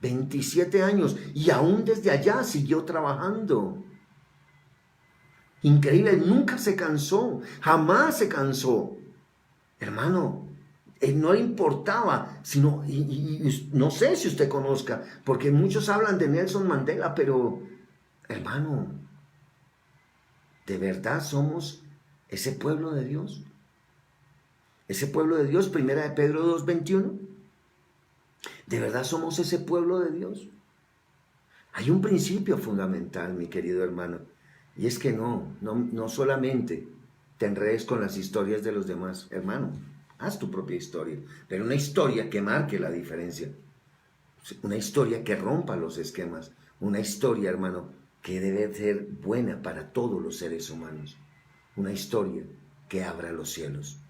27 años y aún desde allá siguió trabajando. Increíble, nunca se cansó, jamás se cansó. Hermano, no le importaba, sino, y no sé si usted conozca, porque muchos hablan de Nelson Mandela, pero, hermano, ¿de verdad somos ese pueblo de Dios? Ese pueblo de Dios, primera de Pedro 2:21. ¿De verdad somos ese pueblo de Dios? Hay un principio fundamental, mi querido hermano, y es que no solamente te enredes con las historias de los demás, hermano, haz tu propia historia, pero una historia que marque la diferencia, una historia que rompa los esquemas, una historia, hermano, que debe ser buena para todos los seres humanos, una historia que abra los cielos,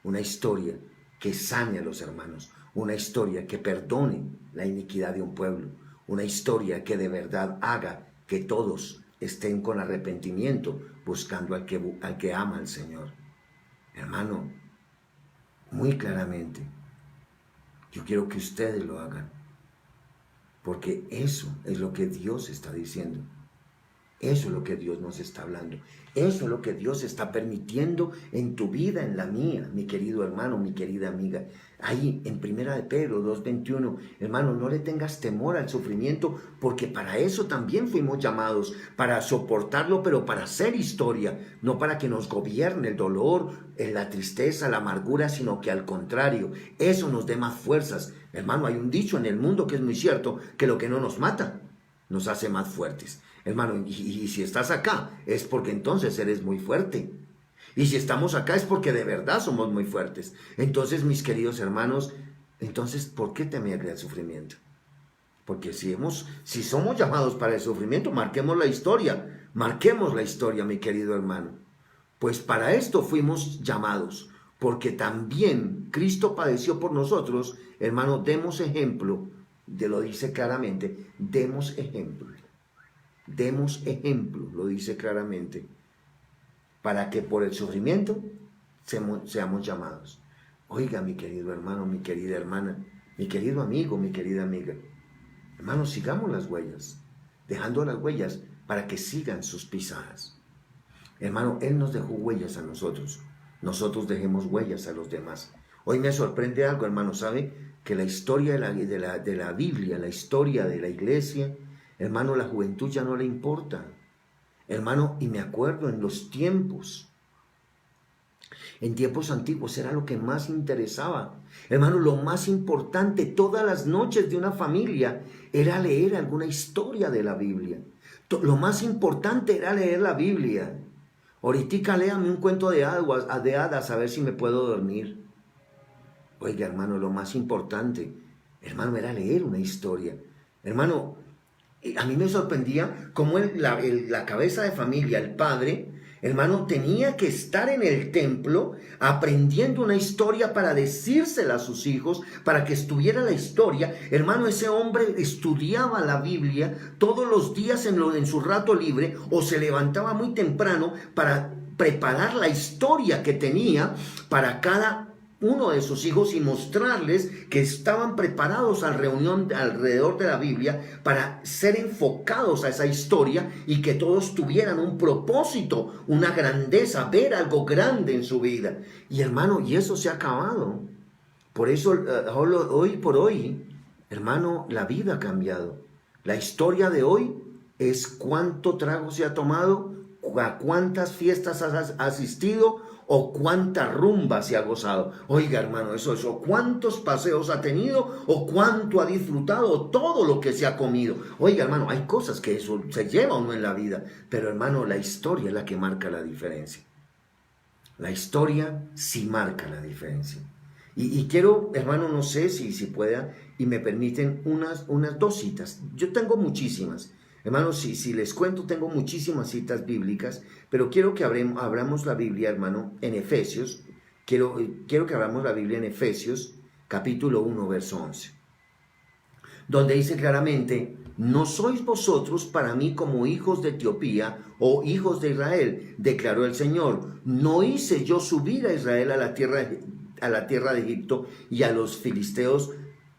una historia que sane a los hermanos, una historia que perdone la iniquidad de un pueblo, una historia que de verdad haga que todos estén con arrepentimiento buscando al que ama al Señor. Hermano, muy claramente, yo quiero que ustedes lo hagan, porque eso es lo que Dios está diciendo. Eso es lo que Dios nos está hablando. Eso es lo que Dios está permitiendo en tu vida, en la mía, mi querido hermano, mi querida amiga. Ahí en primera de Pedro 2:21, hermano, no le tengas temor al sufrimiento, porque para eso también fuimos llamados, para soportarlo, pero para hacer historia, no para que nos gobierne el dolor, la tristeza, la amargura, sino que al contrario, eso nos dé más fuerzas. Hermano, hay un dicho en el mundo que es muy cierto, que lo que no nos mata, nos hace más fuertes. Hermano, y si estás acá, es porque entonces eres muy fuerte. Y si estamos acá es porque de verdad somos muy fuertes. Entonces, mis queridos hermanos, entonces, ¿por qué temerle al sufrimiento? Porque si somos llamados para el sufrimiento, marquemos la historia, mi querido hermano. Pues para esto fuimos llamados, porque también Cristo padeció por nosotros. Hermano, demos ejemplo, lo dice claramente, demos ejemplo. Demos ejemplo, lo dice claramente, para que por el sufrimiento seamos llamados. Oiga, mi querido hermano, mi querida hermana, mi querido amigo, mi querida amiga, hermanos, sigamos las huellas, dejando las huellas para que sigan sus pisadas. Hermano, Él nos dejó huellas a nosotros, nosotros dejemos huellas a los demás. Hoy me sorprende algo, hermano, ¿sabe? Que la historia de la Biblia, la historia de la iglesia, hermano, la juventud ya no le importa. Hermano, y me acuerdo en los tiempos En tiempos antiguos era lo que más interesaba. Hermano, lo más importante todas las noches de una familia era leer alguna historia de la Biblia. Lo más importante era leer la Biblia. Ahorita léame un cuento de hadas a ver si me puedo dormir. Oiga, hermano, lo más importante, hermano, era leer una historia. Hermano, a mí me sorprendía cómo la cabeza de familia, el padre, hermano, tenía que estar en el templo aprendiendo una historia para decírsela a sus hijos, para que estuviera la historia. Hermano, ese hombre estudiaba la Biblia todos los días en su rato libre o se levantaba muy temprano para preparar la historia que tenía para cada uno de sus hijos y mostrarles que estaban preparados a la reunión alrededor de la Biblia para ser enfocados a esa historia y que todos tuvieran un propósito, una grandeza, ver algo grande en su vida. Y hermano, y eso se ha acabado. Por eso hoy por hoy, hermano, la vida ha cambiado. La historia de hoy es cuánto trago se ha tomado, a cuántas fiestas has asistido o cuánta rumba se ha gozado. Oiga, hermano, eso, cuántos paseos ha tenido o cuánto ha disfrutado, todo lo que se ha comido. Oiga, hermano, hay cosas que eso se lleva uno en la vida, pero hermano, la historia es la que marca la diferencia. La historia sí marca la diferencia. Y quiero, hermano, no sé si pueda y me permiten unas dos citas. Yo tengo muchísimas. Hermanos, si les cuento, tengo muchísimas citas bíblicas, pero quiero que abramos la Biblia, hermano, en Efesios. Quiero que abramos la Biblia en Efesios, capítulo 1, verso 11. Donde dice claramente, no sois vosotros para mí como hijos de Etiopía o hijos de Israel, declaró el Señor. No hice yo subir a Israel a la tierra de Egipto y a los filisteos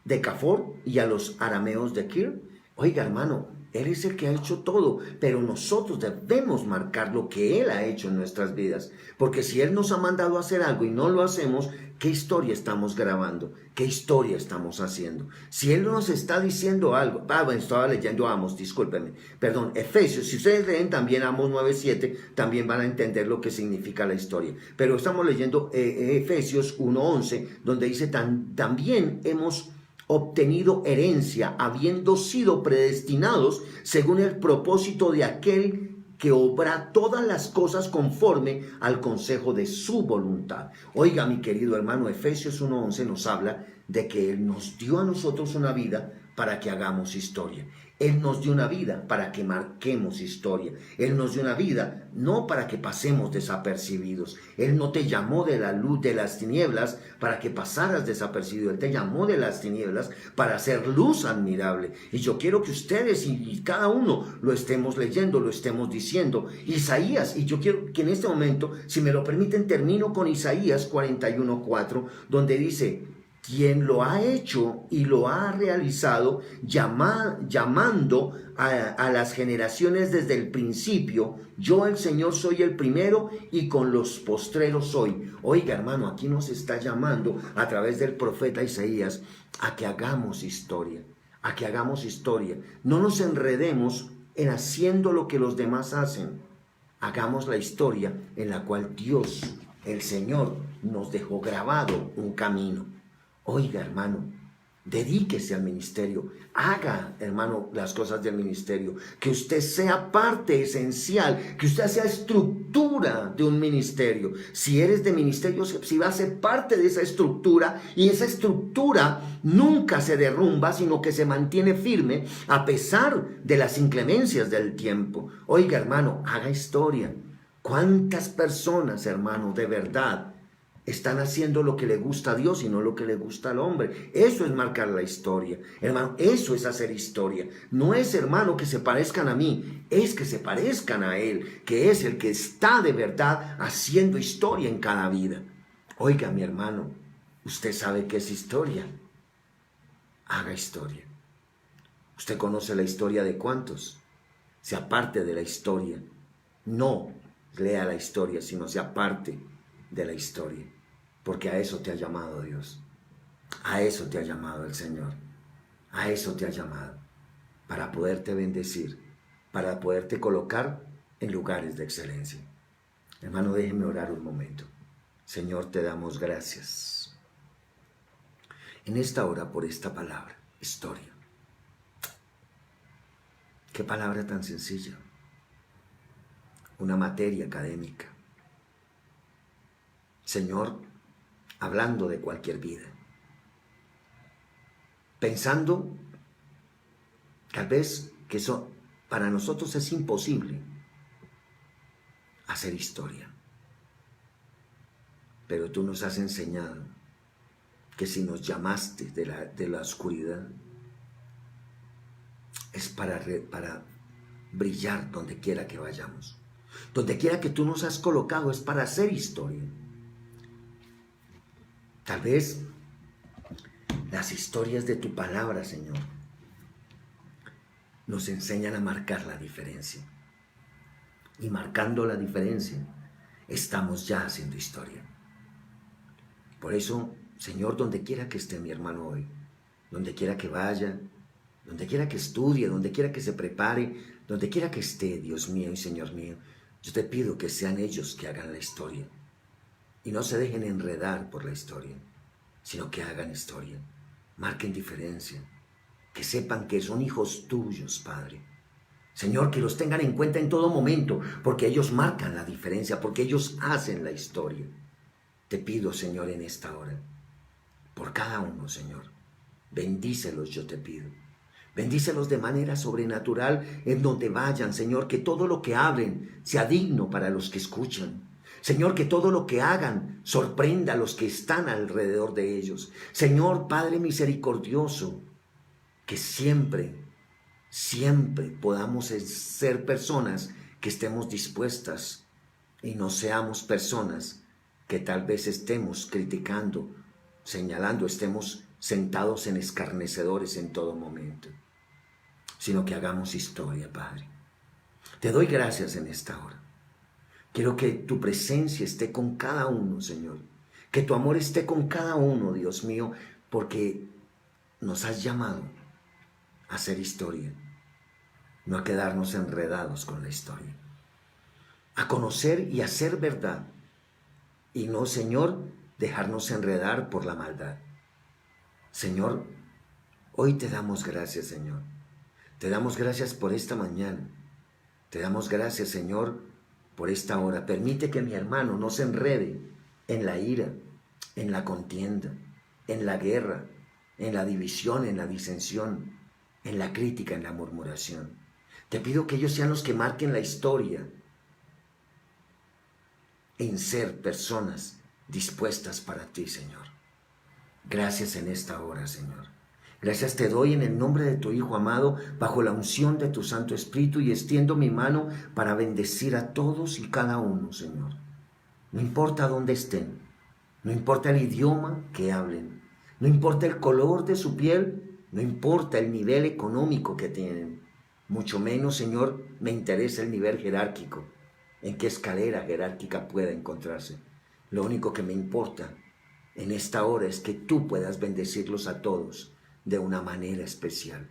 de Cafor y a los arameos de Kir. Oiga, hermano, Él es el que ha hecho todo, pero nosotros debemos marcar lo que Él ha hecho en nuestras vidas, porque si Él nos ha mandado a hacer algo y no lo hacemos, ¿qué historia estamos grabando? ¿Qué historia estamos haciendo? Si Él nos está diciendo algo, bueno, estaba leyendo Efesios, si ustedes leen también Amos 9:7, también van a entender lo que significa la historia, pero estamos leyendo Efesios 1:11, donde dice, también hemos obtenido herencia, habiendo sido predestinados según el propósito de aquel que obra todas las cosas conforme al consejo de su voluntad. Oiga, mi querido hermano, Efesios 1:11 nos habla de que Él nos dio a nosotros una vida para que hagamos historia. Él nos dio una vida para que marquemos historia. Él nos dio una vida no para que pasemos desapercibidos. Él no te llamó de la luz de las tinieblas para que pasaras desapercibido. Él te llamó de las tinieblas para hacer luz admirable. Y yo quiero que ustedes y cada uno lo estemos leyendo, lo estemos diciendo. Isaías, y yo quiero que en este momento, si me lo permiten, termino con Isaías 41:4, donde dice, quien lo ha hecho y lo ha realizado, llamando a las generaciones desde el principio, yo el Señor soy el primero y con los postreros soy. Oiga, hermano, aquí nos está llamando a través del profeta Isaías a que hagamos historia, a que hagamos historia. No nos enredemos en haciendo lo que los demás hacen. Hagamos la historia en la cual Dios, el Señor, nos dejó grabado un camino. Oiga, hermano, dedíquese al ministerio, haga, hermano, las cosas del ministerio, que usted sea parte esencial, que usted sea estructura de un ministerio. Si eres de ministerio, si va a ser parte de esa estructura, y esa estructura nunca se derrumba, sino que se mantiene firme a pesar de las inclemencias del tiempo. Oiga, hermano, haga historia. ¿Cuántas personas, hermano, de verdad están haciendo lo que le gusta a Dios y no lo que le gusta al hombre? Eso es marcar la historia, hermano, eso es hacer historia. No es, hermano, que se parezcan a mí, es que se parezcan a Él, que es el que está de verdad haciendo historia en cada vida. Oiga, mi hermano, usted sabe qué es historia. Haga historia. Usted conoce la historia de cuántos. Sea parte de la historia. No lea la historia, sino sea parte de la historia. Porque a eso te ha llamado Dios, a eso te ha llamado el Señor, a eso te ha llamado, para poderte bendecir, para poderte colocar en lugares de excelencia. Hermano, déjeme orar un momento. Señor, te damos gracias en esta hora por esta palabra, historia. Qué palabra tan sencilla. Una materia académica. Señor, hablando de cualquier vida. Pensando, tal vez, que eso para nosotros es imposible hacer historia. Pero tú nos has enseñado que si nos llamaste de la oscuridad, es para brillar donde quiera que vayamos. Donde quiera que tú nos has colocado es para hacer historia. Tal vez las historias de tu palabra, Señor, nos enseñan a marcar la diferencia. Y marcando la diferencia, estamos ya haciendo historia. Por eso, Señor, donde quiera que esté mi hermano hoy, donde quiera que vaya, donde quiera que estudie, donde quiera que se prepare, donde quiera que esté, Dios mío y Señor mío, yo te pido que sean ellos que hagan la historia. Y no se dejen enredar por la historia, sino que hagan historia, marquen diferencia, que sepan que son hijos tuyos, Padre. Señor, que los tengan en cuenta en todo momento, porque ellos marcan la diferencia, porque ellos hacen la historia. Te pido, Señor, en esta hora, por cada uno, Señor, bendícelos, yo te pido. Bendícelos de manera sobrenatural en donde vayan, Señor, que todo lo que hablen sea digno para los que escuchan. Señor, que todo lo que hagan sorprenda a los que están alrededor de ellos. Señor, Padre misericordioso, que siempre podamos ser personas que estemos dispuestas y no seamos personas que tal vez estemos criticando, señalando, estemos sentados en escarnecedores en todo momento, sino que hagamos historia, Padre. Te doy gracias en esta hora. Quiero que tu presencia esté con cada uno, Señor, que tu amor esté con cada uno, Dios mío, porque nos has llamado a hacer historia, no a quedarnos enredados con la historia, a conocer y hacer verdad, y no, Señor, dejarnos enredar por la maldad. Señor, hoy te damos gracias, Señor. Te damos gracias por esta mañana. Te damos gracias, Señor, por esta hora. Permite que mi hermano no se enrede en la ira, en la contienda, en la guerra, en la división, en la disensión, en la crítica, en la murmuración. Te pido que ellos sean los que marquen la historia en ser personas dispuestas para ti, Señor. Gracias en esta hora, Señor. Gracias te doy en el nombre de tu Hijo amado, bajo la unción de tu Santo Espíritu, y extiendo mi mano para bendecir a todos y cada uno, Señor. No importa dónde estén, no importa el idioma que hablen, no importa el color de su piel, no importa el nivel económico que tienen, mucho menos, Señor, me interesa el nivel jerárquico, en qué escalera jerárquica pueda encontrarse. Lo único que me importa en esta hora es que tú puedas bendecirlos a todos de una manera especial.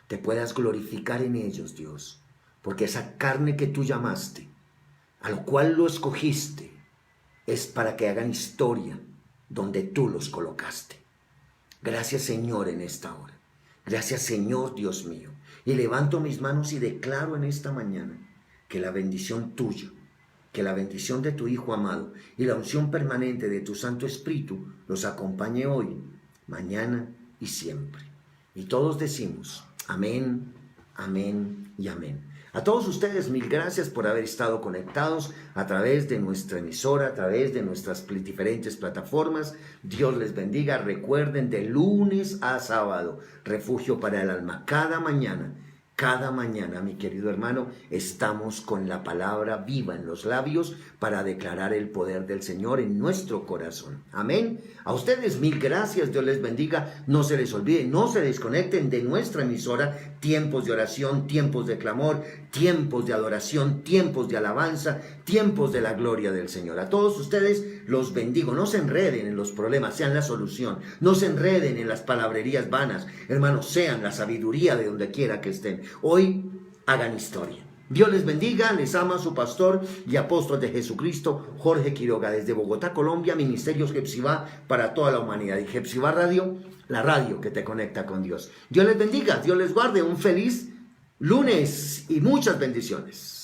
Te puedas glorificar en ellos, Dios, porque esa carne que tú llamaste, a lo cual lo escogiste, es para que hagan historia donde tú los colocaste. Gracias, Señor, en esta hora. Gracias, Señor, Dios mío. Y levanto mis manos y declaro en esta mañana que la bendición tuya, que la bendición de tu Hijo amado y la unción permanente de tu Santo Espíritu los acompañe hoy, mañana y siempre. Y todos decimos amén, amén y amén. A todos ustedes, mil gracias por haber estado conectados a través de nuestra emisora, a través de nuestras diferentes plataformas. Dios les bendiga. Recuerden, de lunes a sábado, Refugio para el Alma. Cada mañana, mi querido hermano, estamos con la palabra viva en los labios para declarar el poder del Señor en nuestro corazón. Amén. A ustedes mil gracias, Dios les bendiga. No se les olvide, no se desconecten de nuestra emisora. Tiempos de oración, tiempos de clamor, tiempos de adoración, tiempos de alabanza, tiempos de la gloria del Señor. A todos ustedes los bendigo. No se enreden en los problemas, sean la solución. No se enreden en las palabrerías vanas. Hermanos, sean la sabiduría de donde quiera que estén. Hoy hagan historia. Dios les bendiga, les ama su pastor y apóstol de Jesucristo, Jorge Quiroga, desde Bogotá, Colombia, Ministerios Hepzibah para toda la humanidad. Y Hepzibah Radio, la radio que te conecta con Dios. Dios les bendiga, Dios les guarde, un feliz lunes y muchas bendiciones.